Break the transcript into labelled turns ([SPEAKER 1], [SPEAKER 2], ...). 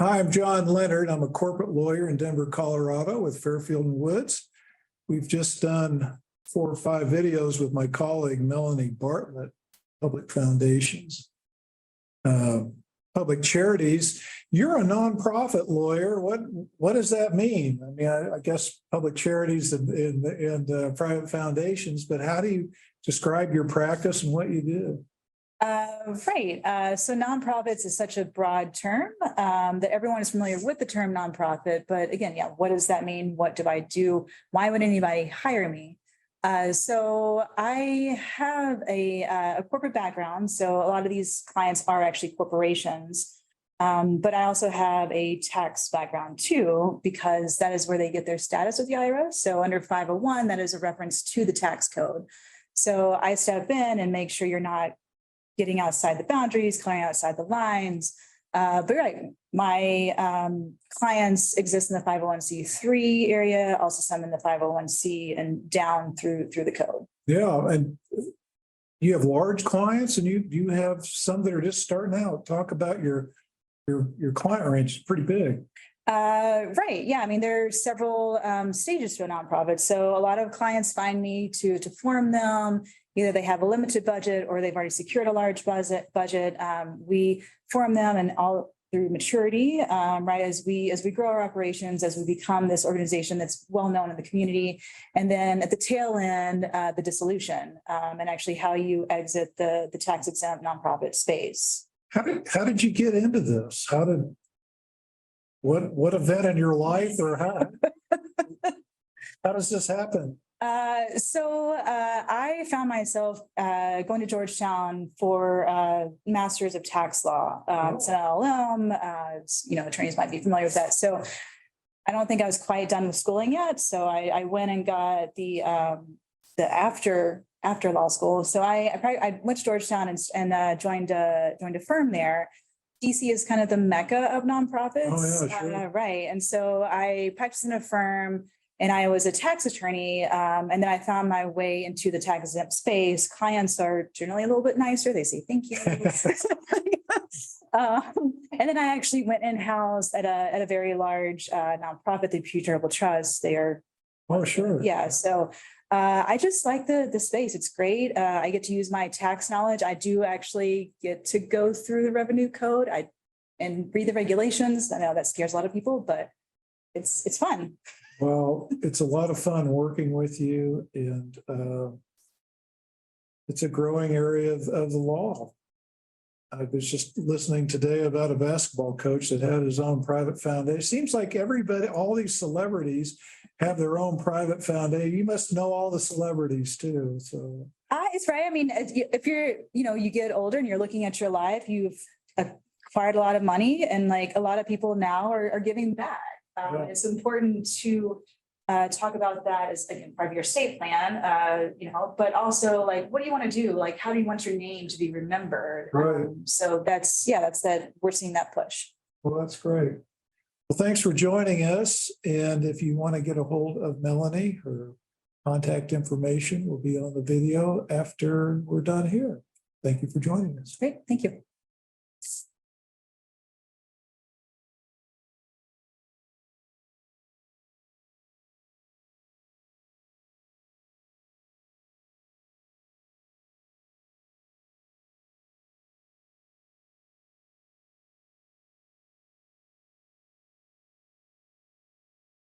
[SPEAKER 1] Hi, I'm John Leonard. I'm a corporate lawyer in Denver, Colorado with Fairfield and Woods. We've just done 4 or 5 videos with my colleague Melanie Bartlett, Public Foundations. Public charities. You're a nonprofit lawyer. What does that mean? I mean, I guess public charities and private foundations, but how do you describe your practice and what you do?
[SPEAKER 2] Right. So nonprofits is such a broad term that everyone is familiar with the term nonprofit. But again, yeah, what does that mean? What do I do? Why would anybody hire me? So I have a corporate background. So a lot of these clients are actually corporations. But I also have a tax background too, because that is where they get their status with the IRS. So under 501, that is a reference to the tax code. So I step in and make sure you're not getting outside the boundaries, coming outside the lines. But right, my clients exist in the 501c3 area, also some in the 501c and down through the code.
[SPEAKER 1] Yeah, and you have large clients and you have some that are just starting out. Talk about your client range. It's pretty big.
[SPEAKER 2] Right. Yeah. I mean, there are several stages to a nonprofit. So a lot of clients find me to form them. Either they have a limited budget or they've already secured a large budget. We form them and all through maturity, right? As we grow our operations, as we become this organization that's well known in the community, and then at the tail end, the dissolution, and actually how you exit the tax exempt nonprofit space.
[SPEAKER 1] How did you get into this? What event in your life or how does this happen?
[SPEAKER 2] So I found myself going to Georgetown for Masters of Tax Law. It's an LLM. Attorneys might be familiar with that. So I don't think I was quite done with schooling yet. So I went and got the after law school. So I went to Georgetown and joined a firm there. DC is kind of the mecca of nonprofits.
[SPEAKER 1] Oh, yeah, sure.
[SPEAKER 2] Right. And so I practiced in a firm and I was a tax attorney. And then I found my way into the tax exempt space. Clients are generally a little bit nicer. They say, thank you. And then I actually went in-house at a very large nonprofit, the Pew Charitable Trust. They are.
[SPEAKER 1] Oh, sure.
[SPEAKER 2] Yeah. So I just like the space. It's great. I get to use my tax knowledge. I do actually get to go through the revenue code and read the regulations. I know that scares a lot of people, but it's fun.
[SPEAKER 1] Well, it's a lot of fun working with you, and it's a growing area of the law. I was just listening today about a basketball coach that had his own private foundation. Seems like all these celebrities have their own private foundation. You must know all the celebrities too. So
[SPEAKER 2] It's right. I mean, if you get older and you're looking at your life, you've acquired a lot of money, and like a lot of people now are giving back. It's important to talk about that as again part of your estate plan, but also like, what do you want to do? Like, how do you want your name to be remembered?
[SPEAKER 1] Right.
[SPEAKER 2] So that's that we're seeing that push.
[SPEAKER 1] Well, that's great. Well, thanks for joining us. And if you want to get a hold of Melanie, her contact information will be on the video after we're done here. Thank you for joining us.
[SPEAKER 2] Great. Thank you.